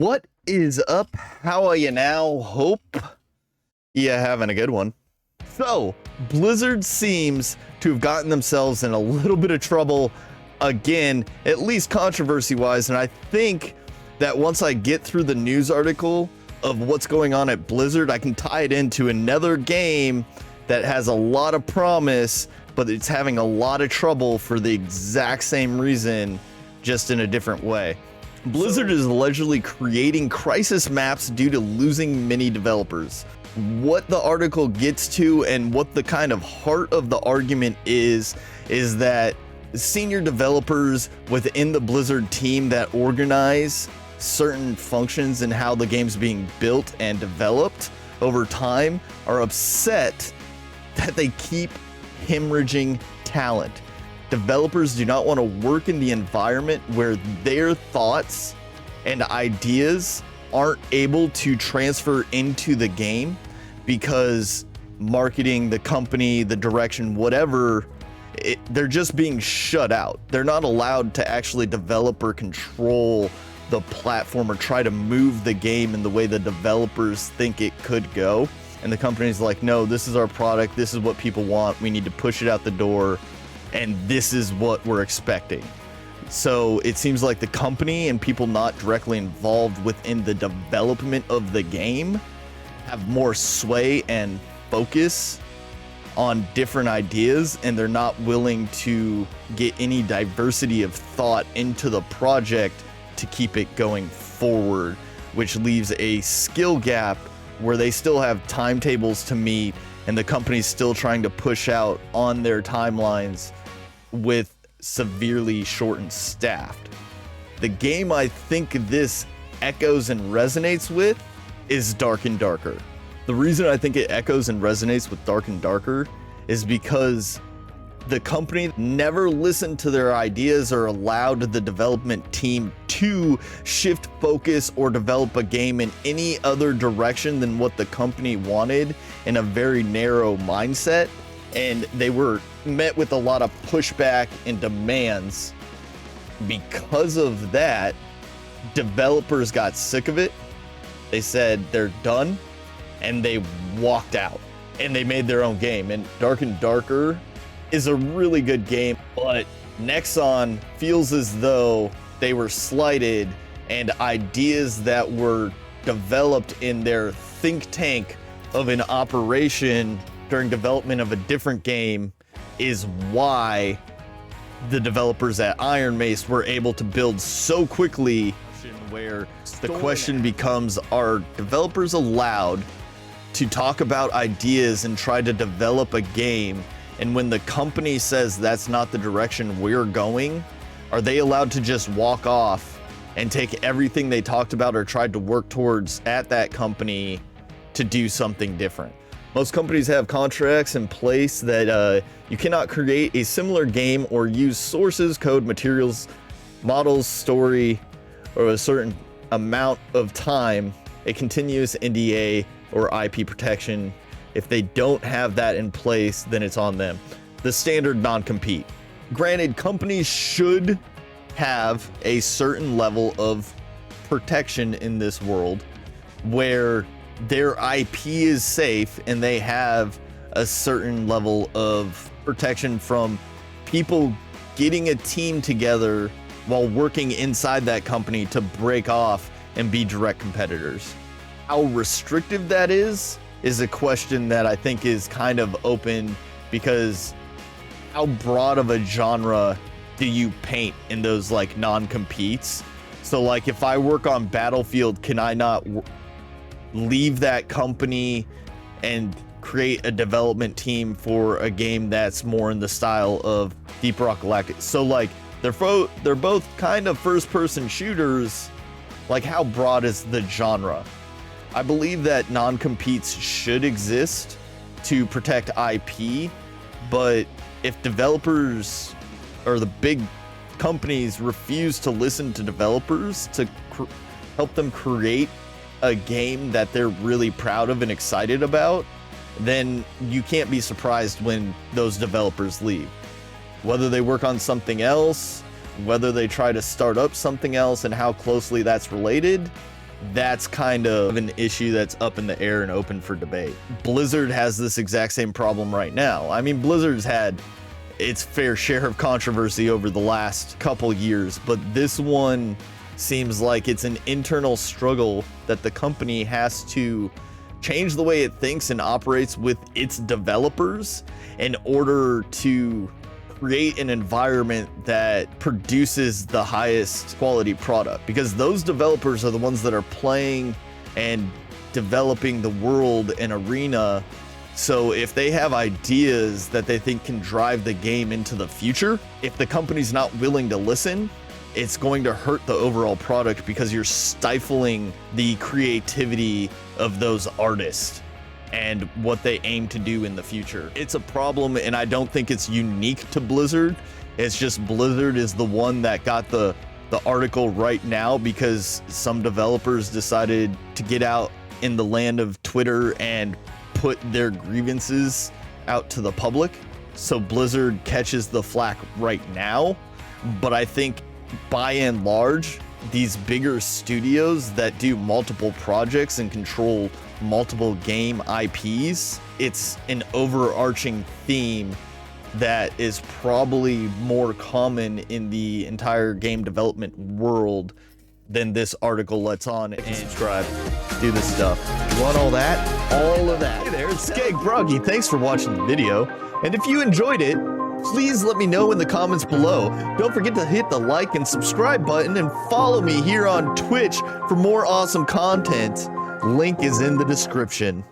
What is up? How are you now? Hope you having a good one. So, Blizzard seems to have gotten themselves in a little bit of trouble again, at least controversy-wise, and I think that once I get through the news article of what's going on at Blizzard, I can tie it into another game that has a lot of promise, but it's having a lot of trouble for the exact same reason, just in a different way. Blizzard is allegedly creating crisis maps due to losing many developers. What the article gets to and what the kind of heart of the argument is that senior developers within the Blizzard team that organize certain functions and how the game's being built and developed over time are upset that they keep hemorrhaging talent. Developers do not want to work in the environment where their thoughts and ideas aren't able to transfer into the game because marketing, the company, the direction, whatever, they're just being shut out. They're not allowed to actually develop or control the platform or try to move the game in the way the developers think it could go. And the company's like, no, this is our product. This is what people want. We need to push it out the door. And this is what we're expecting. So it seems like the company and people not directly involved within the development of the game have more sway and focus on different ideas, and they're not willing to get any diversity of thought into the project to keep it going forward, which leaves a skill gap where they still have timetables to meet and the company's still trying to push out on their timelines with severely shortened staffed. The game I think this echoes and resonates with is Dark and Darker. The reason I think it echoes and resonates with Dark and Darker is because the company never listened to their ideas or allowed the development team to shift focus or develop a game in any other direction than what the company wanted in a very narrow mindset. And they were met with a lot of pushback and demands. Because of that, developers got sick of it. They said they're done, and they walked out and they made their own game. And Dark and Darker is a really good game, but Nexon feels as though they were slighted, and ideas that were developed in their think tank of an operation during development of a different game is why the developers at Iron Mace were able to build so quickly, where the question becomes, are developers allowed to talk about ideas and try to develop a game, and when the company says that's not the direction we're going, are they allowed to just walk off and take everything they talked about or tried to work towards at that company to do something different? Most companies have contracts in place that you cannot create a similar game or use sources, code, materials, models, story, or a certain amount of time, a continuous NDA or IP protection. If they don't have that in place, then it's on them. The standard non-compete. Granted, companies should have a certain level of protection in this world where their IP is safe and they have a certain level of protection from people getting a team together while working inside that company to break off and be direct competitors. How restrictive that is a question that I think is kind of open, because how broad of a genre do you paint in those like non-competes? So like if I work on Battlefield, can I not leave that company and create a development team for a game that's more in the style of Deep Rock Galactic? So like they're both kind of first-person shooters. Like, how broad is the genre? I believe that non-competes should exist to protect IP, but if developers or the big companies refuse to listen to developers to help them create a game that they're really proud of and excited about, then you can't be surprised when those developers leave. Whether they work on something else, whether they try to start up something else, and how closely that's related, that's kind of an issue that's up in the air and open for debate. Blizzard has this exact same problem right now. I mean, Blizzard's had its fair share of controversy over the last couple years, but this one seems like it's an internal struggle that the company has to change the way it thinks and operates with its developers in order to create an environment that produces the highest quality product, because those developers are the ones that are playing and developing the world and arena. So if they have ideas that they think can drive the game into the future, if the company's not willing to listen, it's going to hurt the overall product because you're stifling the creativity of those artists and what they aim to do in the future. It's a problem, and I don't think it's unique to Blizzard. It's just Blizzard is the one that got the article right now because some developers decided to get out in the land of Twitter and put their grievances out to the public. So Blizzard catches the flack right now. But I think by and large, these bigger studios that do multiple projects and control multiple game IPs, it's an overarching theme that is probably more common in the entire game development world than this article lets on. And subscribe, do this stuff. You want all that? All of that. Hey there, it's Skeg Froggy. Thanks for watching the video. And if you enjoyed it, please let me know in the comments below. Don't forget to hit the like and subscribe button and follow me here on Twitch for more awesome content. Link is in the description.